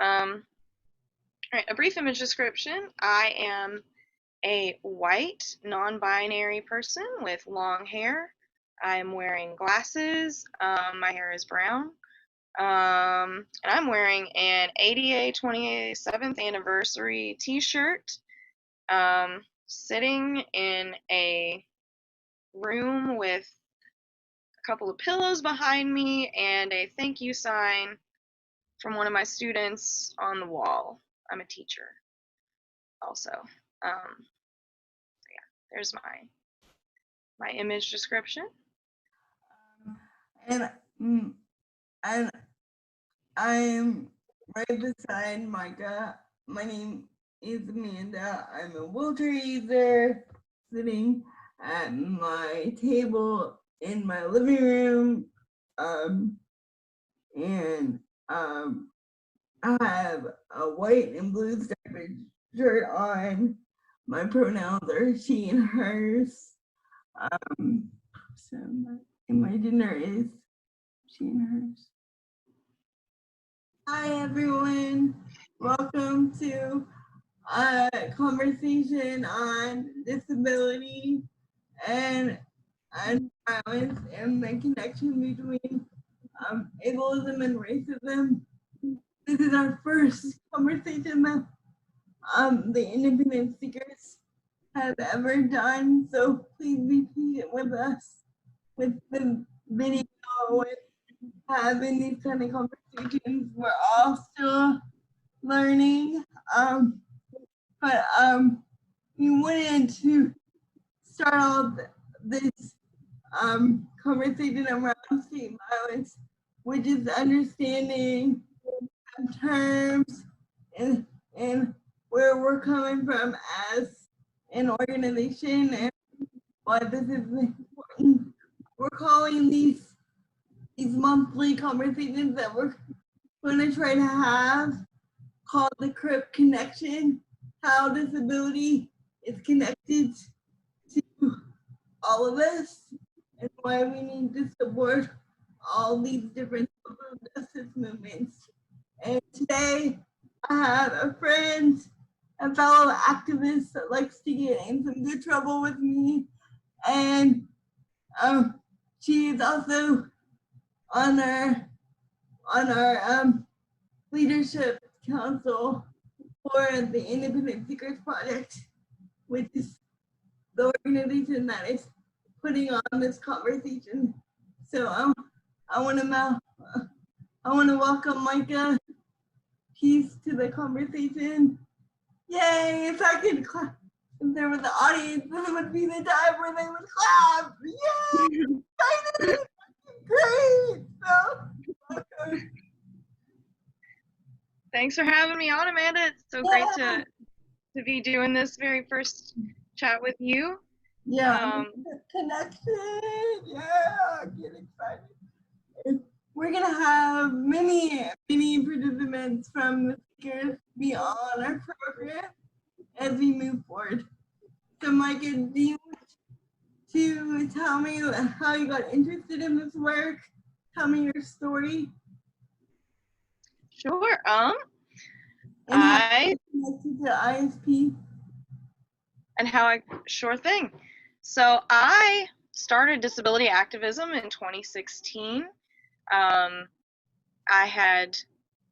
All right, a brief image description. I am a white, non-binary person with long hair. I'm wearing glasses. My hair is brown. And I'm wearing an ADA 27th anniversary t-shirt, sitting in a room with a couple of pillows behind me and a thank you sign from one of my students on the wall. I'm a teacher also. Yeah, there's my image description. And and I'm right beside Micah. My name is Amanda. I'm a wheelchair user sitting at my table in my living room. And I have a white and blue striped shirt on. My pronouns are she and hers. So my gender is she and hers. Hi everyone, welcome to a conversation on disability and violence and the connection between ableism and racism. This is our first conversation that the independent speakers have ever done, so please be patient with us with the video, with having these kind of conversations. We're all still learning, but we wanted to start off this conversation around state violence, which is understanding terms and where we're coming from as an organization and why this is important. We're calling these monthly conversations that we're going to try to have called the Crip Connection, how disability is connected to all of us and why we need to support all these different social justice movements. And today I have a friend, a fellow activist that likes to get in some good trouble with me. And she is also on our leadership council for the Independent Speakers Project, which is the organization that is putting on this conversation. So I want to welcome Micah Peace to the conversation. Yay! If I could clap, if there was the audience, this would be the time where they would clap. Yay! Great! So, welcome. Thanks for having me on, Amanda. It's so great to be doing this very first chat with you. Yeah, connection. Yeah, get excited. We're gonna have many participants from the speakers be on our program as we move forward. So, Micah, do you want to tell me how you got interested in this work? Tell me your story. Sure. And how you connected to ISP. And how I sure thing. So I started disability activism in 2016. I had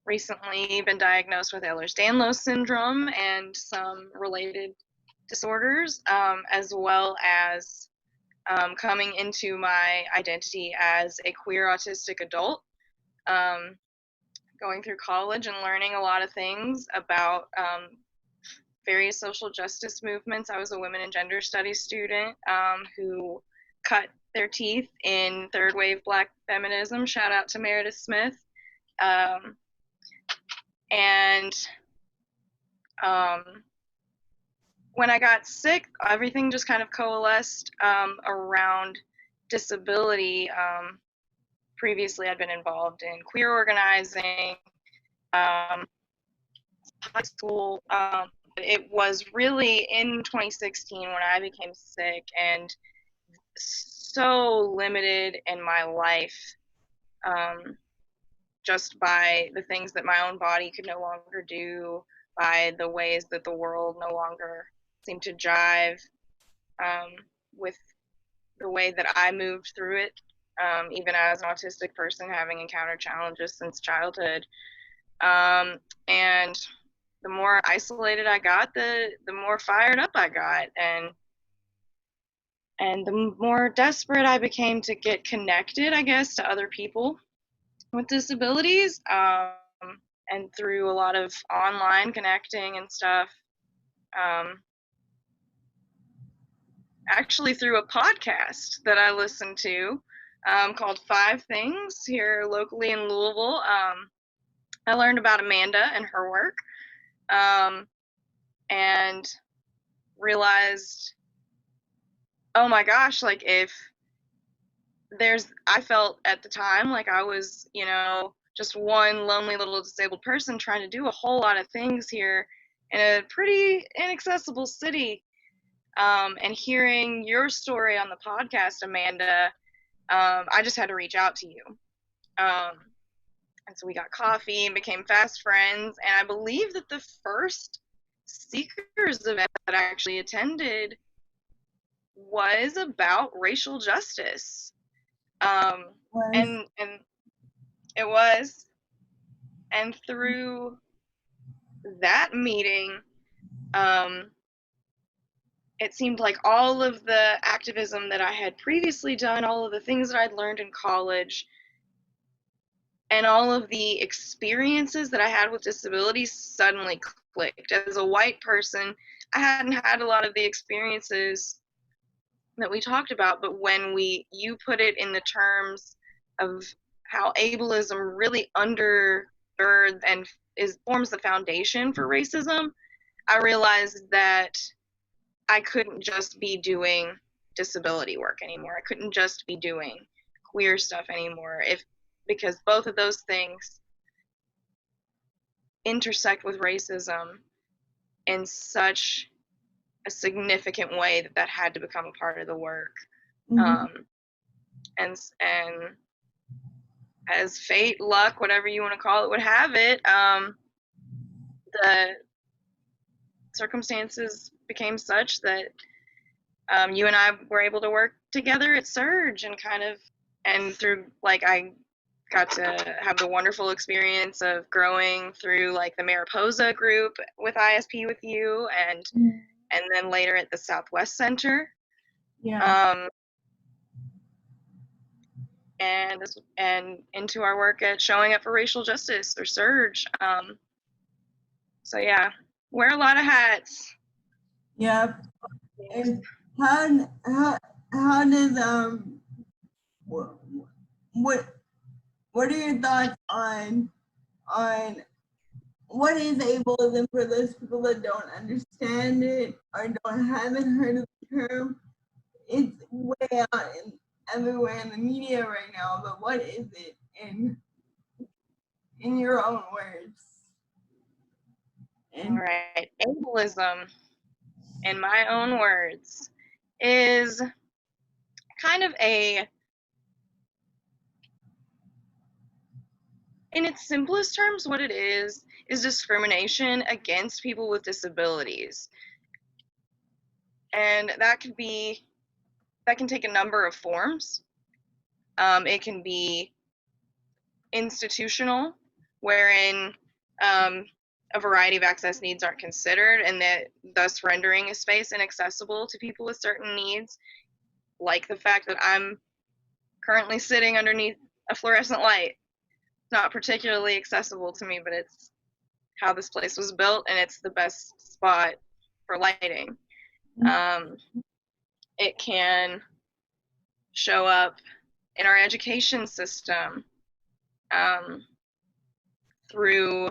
recently been diagnosed with Ehlers-Danlos syndrome and some related disorders, as well as coming into my identity as a queer autistic adult, going through college and learning a lot of things about various social justice movements. I was a women and gender studies student who cut their teeth in third wave Black feminism. Shout out to Meredith Smith. And when I got sick, everything just kind of coalesced around disability. Previously, I'd been involved in queer organizing, high school. It was really in 2016 when I became sick and so limited in my life. just by the things that my own body could no longer do, by the ways that the world no longer seemed to jive with the way that I moved through it, even as an autistic person having encountered challenges since childhood. And the more isolated I got, the more fired up I got, and the more desperate I became to get connected, I guess, to other people with disabilities, and through a lot of online connecting and stuff. Actually, through a podcast that I listened to called 5 Things here locally in Louisville. I learned about Amanda and her work, and realized, oh my gosh, like I felt at the time like I was, just one lonely little disabled person trying to do a whole lot of things here in a pretty inaccessible city. And hearing your story on the podcast, Amanda, I just had to reach out to you. And so we got coffee and became fast friends. And I believe that the first Seekers event that I actually attended was about racial justice. And it was. And through that meeting, it seemed like all of the activism that I had previously done, all of the things that I'd learned in college, and all of the experiences that I had with disabilities suddenly clicked. As a white person, I hadn't had a lot of the experiences that we talked about, but when you put it in the terms of how ableism really undergirds and forms the foundation for racism, I realized that I couldn't just be doing disability work anymore. I couldn't just be doing queer stuff anymore, because both of those things intersect with racism in such a significant way that had to become a part of the work. And as fate, luck, whatever you want to call it, would have it, the circumstances became such that you and I were able to work together at Surge, and through, I got to have the wonderful experience of growing through the Mariposa group with ISP with you, and then later at the Southwest Center. Yeah. And into our work at Showing Up for Racial Justice, or Surge. So yeah, wear a lot of hats. Yep. And how does what are your thoughts on what is ableism for those people that don't understand it or haven't heard of the term? It's way out everywhere in the media right now, but what is it in your own words? All right, ableism, in my own words, is kind of in its simplest terms, what it is discrimination against people with disabilities. And that can take a number of forms. It can be institutional, wherein a variety of access needs aren't considered, and that thus rendering a space inaccessible to people with certain needs, like the fact that I'm currently sitting underneath a fluorescent light. It's not particularly accessible to me, but it's how this place was built, and it's the best spot for lighting. It can show up in our education system, through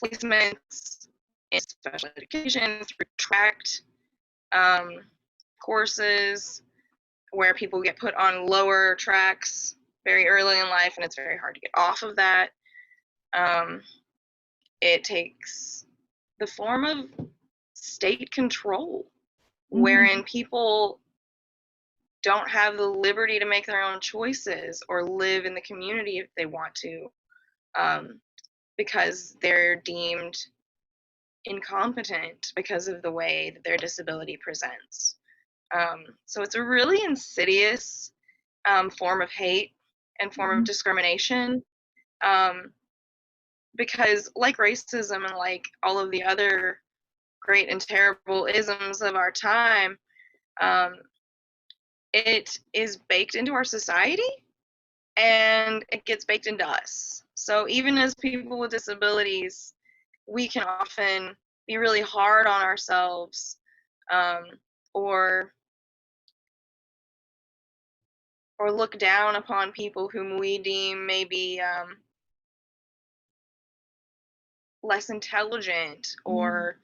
placements in special education, through tracked courses where people get put on lower tracks very early in life, and it's very hard to get off of that. It takes the form of state control, wherein people don't have the liberty to make their own choices or live in the community if they want to, because they're deemed incompetent because of the way that their disability presents. So it's a really insidious form of hate and form of discrimination, because like racism and like all of the other great and terrible isms of our time, it is baked into our society and it gets baked into us. So even as people with disabilities, we can often be really hard on ourselves, or look down upon people whom we deem maybe less intelligent or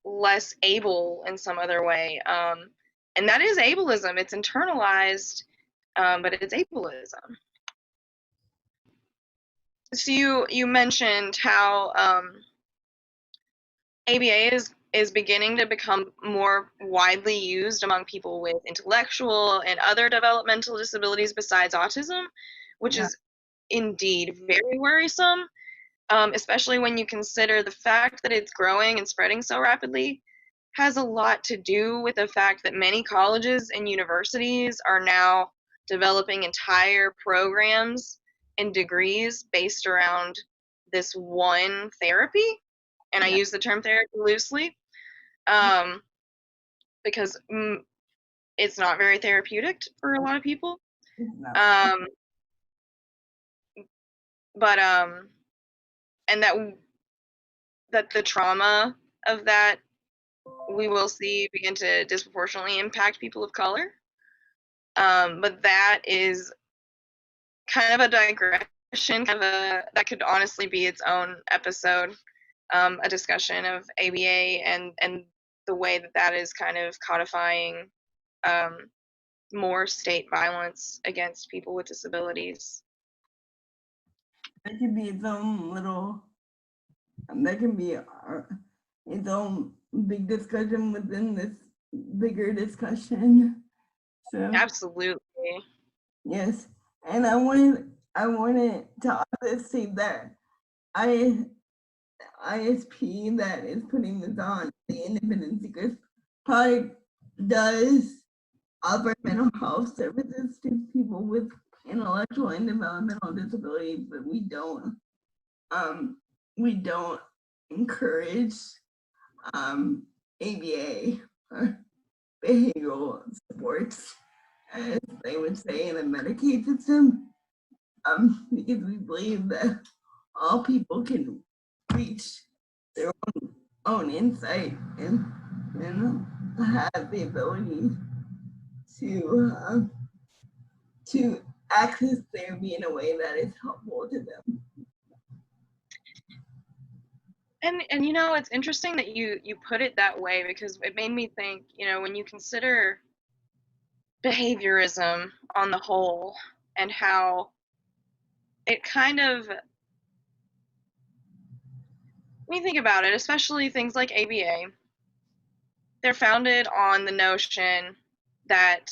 less able in some other way. And that is ableism. It's internalized, but it's ableism. So you mentioned how ABA is beginning to become more widely used among people with intellectual and other developmental disabilities besides autism, which is indeed very worrisome, especially when you consider the fact that it's growing and spreading so rapidly has a lot to do with the fact that many colleges and universities are now developing entire programs and degrees based around this one therapy. And I use the term therapy loosely, because it's not very therapeutic for a lot of people. But and that the trauma of that we will see begin to disproportionately impact people of color. But that is kind of a digression, that could honestly be its own episode, a discussion of ABA and the way that is kind of codifying more state violence against people with disabilities. That can be its own little, that can be its own big discussion within this bigger discussion. So Absolutely. yes, and I wanted to also say that ISP that is putting this on, the Independent Seekers Project, does offer mental health services to people with intellectual and developmental disabilities, but we don't encourage ABA or behavioral supports, as they would say in the Medicaid system, because we believe that all people can reach their own insight and have the ability to access therapy in a way that is helpful to them. And you know, it's interesting that you put it that way, because it made me think, you know, when you consider behaviorism on the whole and how it kind of, when you think about it, especially things like ABA, they're founded on the notion that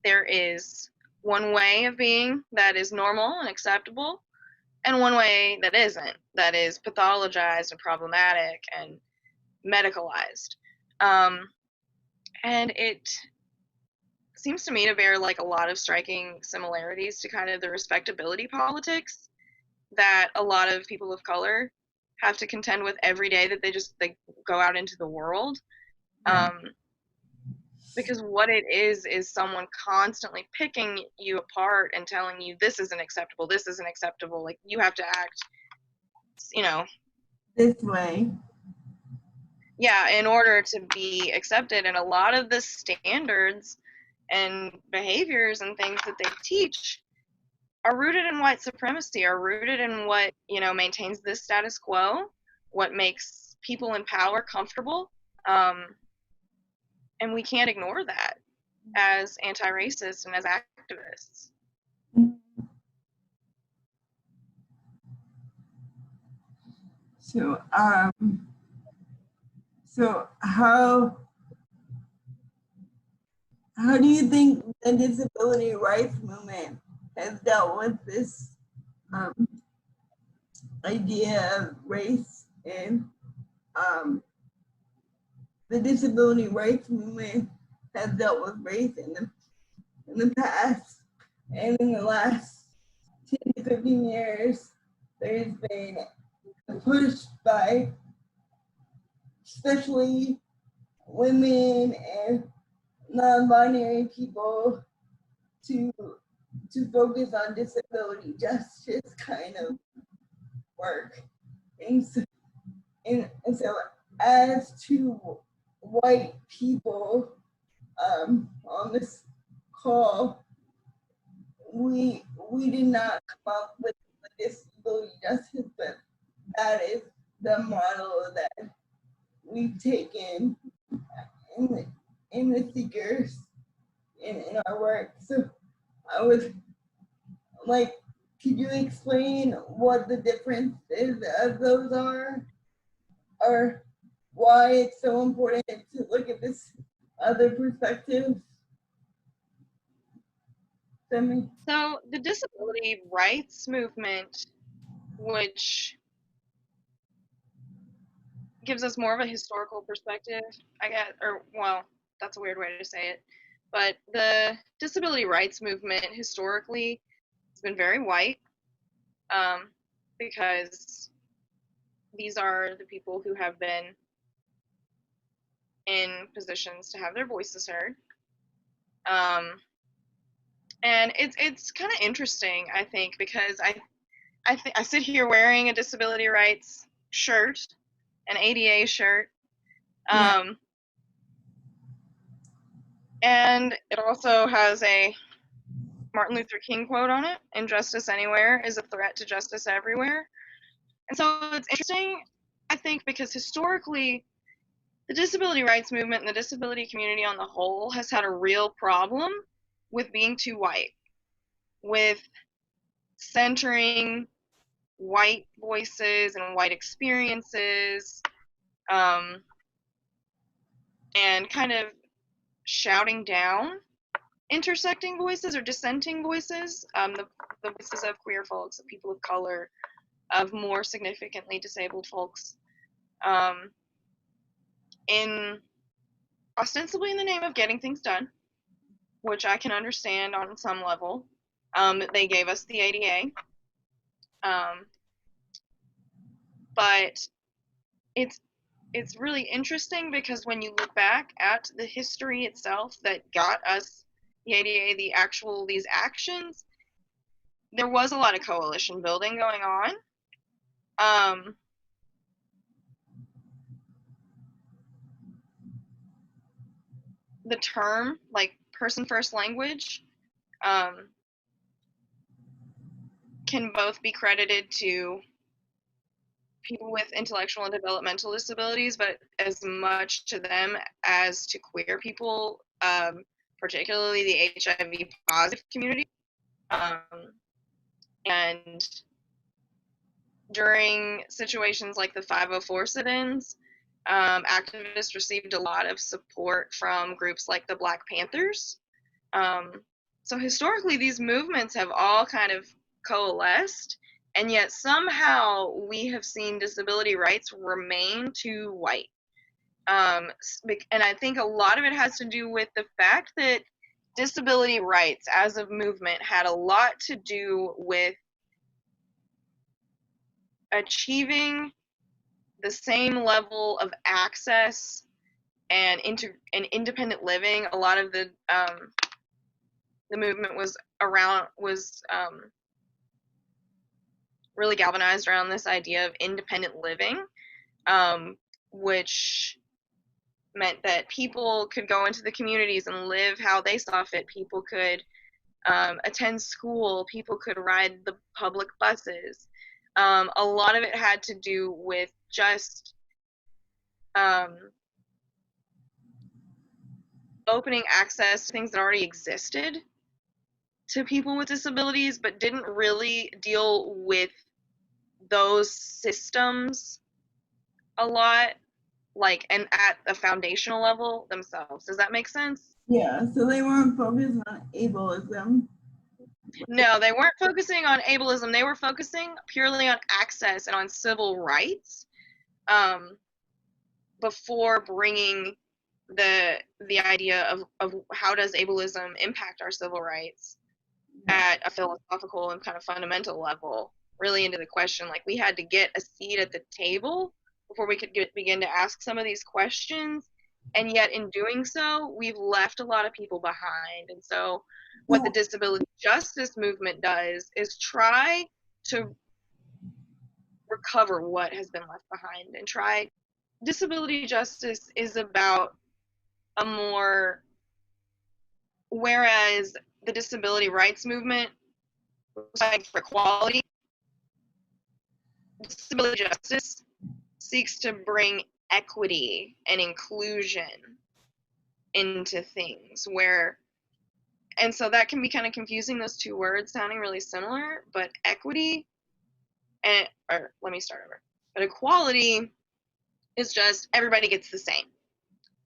there is one way of being that is normal and acceptable, and one way that isn't, that is pathologized and problematic and medicalized. And it seems to me to bear like a lot of striking similarities to kind of the respectability politics that a lot of people of color have to contend with every day that they go out into the world. Because what it is someone constantly picking you apart and telling you this isn't acceptable, like you have to act, you know, this way. Yeah, in order to be accepted. And a lot of the standards and behaviors and things that they teach are rooted in white supremacy, are rooted in what, you know, maintains this status quo, what makes people in power comfortable. And we can't ignore that as anti-racist and as activists. So how how do you think the disability rights movement has dealt with this idea of race and the disability rights movement has dealt with race in the past and in the last 10 to 15 years? There's been a push by especially women and non-binary people to focus on disability justice kind of work. And so, and so as to white people on this call, we did not come up with disability justice, but that is the model that we've taken in the seekers in our work. So I would like, could you explain what the differences of those are, or why it's so important to look at this other perspective? So the disability rights movement, which gives us more of a historical perspective, I guess, or well, that's a weird way to say it, but the disability rights movement historically has been very white, because these are the people who have been in positions to have their voices heard. And it's kind of interesting, I think, because I sit here wearing a disability rights shirt, an ADA shirt, and it also has a Martin Luther King quote on it: "Injustice anywhere is a threat to justice everywhere." And so it's interesting, I think, because historically, the disability rights movement and the disability community on the whole has had a real problem with being too white, with centering white voices and white experiences, and kind of shouting down intersecting voices or dissenting voices, the voices of queer folks, of people of color, of more significantly disabled folks, in ostensibly in the name of getting things done, which I can understand on some level. They gave us the ADA, but it's really interesting because when you look back at the history itself that got us the ADA, these actions, there was a lot of coalition building going on. The term, like person first language, can both be credited to people with intellectual and developmental disabilities, but as much to them as to queer people, particularly the HIV positive community. And during situations like the 504 sit-ins, activists received a lot of support from groups like the Black Panthers. So historically, these movements have all kind of coalesced, and yet somehow we have seen disability rights remain too white. And I think a lot of it has to do with the fact that disability rights as a movement had a lot to do with achieving the same level of access and independent living. A lot of the movement was really galvanized around this idea of independent living, which meant that people could go into the communities and live how they saw fit. People could attend school. People could ride the public buses. A lot of it had to do with just opening access to things that already existed to people with disabilities, but didn't really deal with those systems a lot. like, and at the foundational level themselves. Does that make sense? Yeah, so they weren't focused on ableism. No, they weren't focusing on ableism. They were focusing purely on access and on civil rights, before bringing the idea of how does ableism impact our civil rights at a philosophical and kind of fundamental level really into the question. Like, we had to get a seat at the table before we could begin to ask some of these questions, and yet in doing so we've left a lot of people behind. And so what the disability justice movement does is try to recover what has been left behind and try. Disability justice is about a more, whereas the disability rights movement fighting for equality, disability justice seeks to bring equity and inclusion into things where, and so that can be kind of confusing, those two words sounding really similar, but equity and, or let me start over. But equality is just everybody gets the same.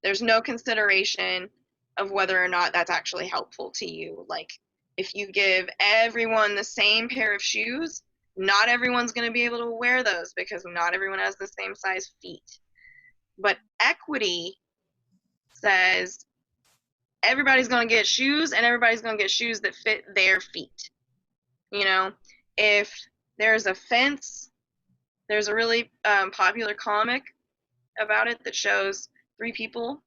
There's no consideration of whether or not that's actually helpful to you. Like, if you give everyone the same pair of shoes, not everyone's going to be able to wear those because not everyone has the same size feet. But equity says everybody's going to get shoes, and everybody's going to get shoes that fit their feet. You know, if there's a fence, there's a really popular comic about it that shows 3 people,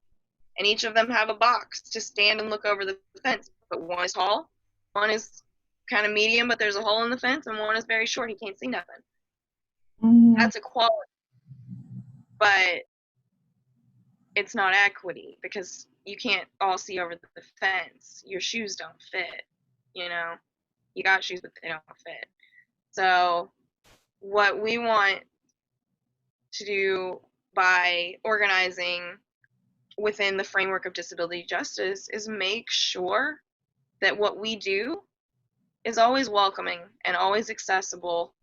and each of them have a box to stand and look over the fence. But one is tall, one is kind of medium, but there's a hole in the fence, and one is very short. He can't see nothing. Mm-hmm. That's equality. But it's not equity because you can't all see over the fence. Your shoes don't fit, you know? You got shoes, but they don't fit. So what we want to do by organizing within the framework of disability justice is make sure that what we do is always welcoming and always accessible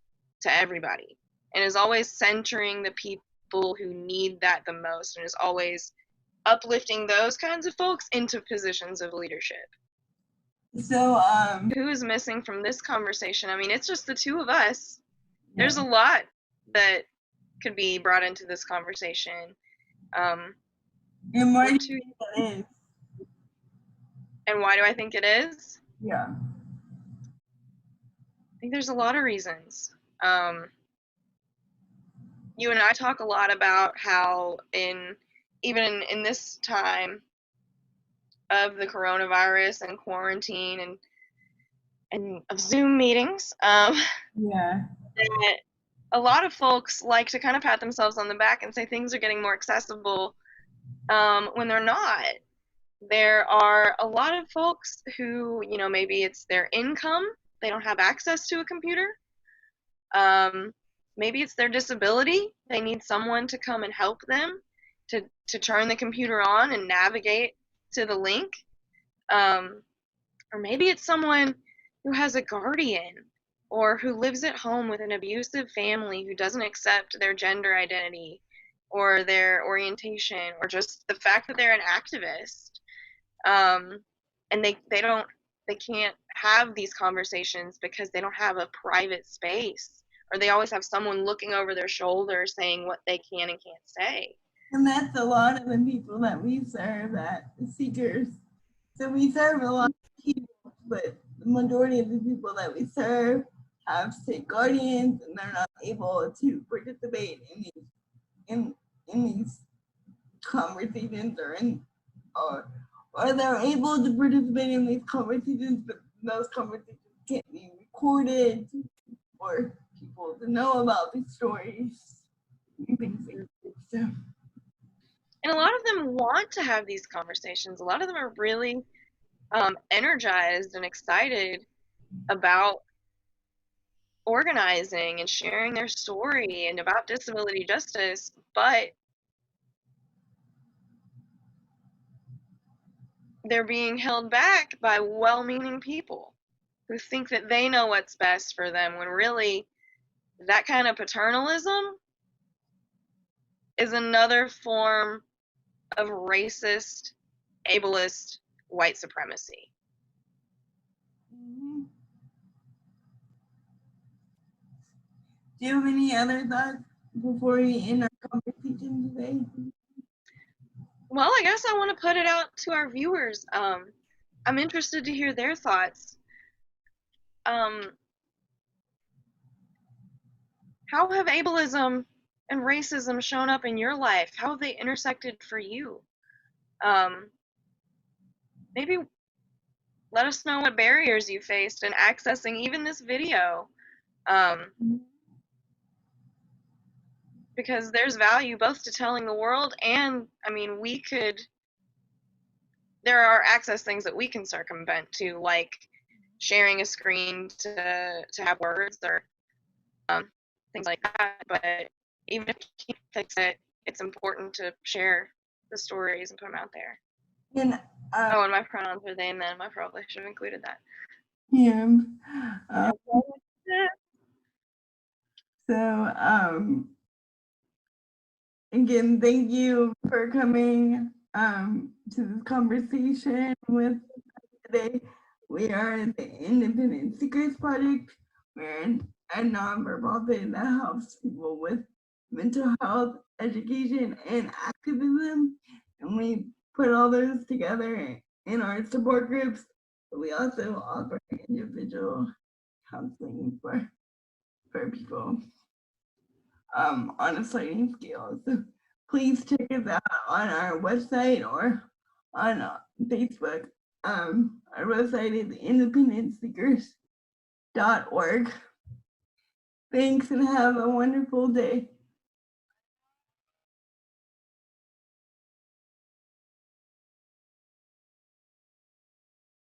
to everybody, and is always centering the people who need that the most, and is always uplifting those kinds of folks into positions of leadership. So, who is missing from this conversation? I mean, it's just the two of us. Yeah. There's a lot that could be brought into this conversation. And why do you think it is? And why do I think it is? Yeah. I think there's a lot of reasons. You and I talk a lot about how even in this time of the coronavirus and quarantine and of Zoom meetings, yeah, that a lot of folks like to kind of pat themselves on the back and say things are getting more accessible, when they're not. There are a lot of folks who, you know, maybe it's their income, they don't have access to a computer. Maybe it's their disability, they need someone to come and help them to turn the computer on and navigate to the link. Or maybe it's someone who has a guardian or who lives at home with an abusive family who doesn't accept their gender identity or their orientation, or just the fact that they're an activist. And they can't have these conversations because they don't have a private space, or they always have someone looking over their shoulder saying what they can and can't say. And that's a lot of the people that we serve at Seekers. So we serve a lot of people, but the majority of the people that we serve have state guardians, and they're not able to participate in these conversations, or they're able to participate in these conversations, but those conversations can't be recorded for people to know about these stories and things like that. So. And a lot of them want to have these conversations. A lot of them are really energized and excited about organizing and sharing their story and about disability justice, but they're being held back by well-meaning people who think that they know what's best for them, when really that kind of paternalism is another form of racist, ableist white supremacy. Mhm. Do you have any other thoughts before we end our conversation today? Well, I guess I want to put it out to our viewers. I'm interested to hear their thoughts. How have ableism and racism shown up in your life? How have they intersected for you? Maybe let us know what barriers you faced in accessing even this video. Because there's value both to telling the world and, I mean, there are access things that we can circumvent too, like sharing a screen to have words or things like that. But even if you can't fix it, it's important to share the stories and put them out there. And Oh, and my pronouns are they and them. I probably should have included that. yeah. So again, thank you for coming to this conversation with us today. We are the Independent Secrets Project. We're a non-profit that helps people with mental health, education, and activism. And we put all those together in our support groups. But we also offer individual counseling for people on a sliding scale. So please check us out on our website or on Facebook. Our website is independentseekers.org. Thanks and have a wonderful day.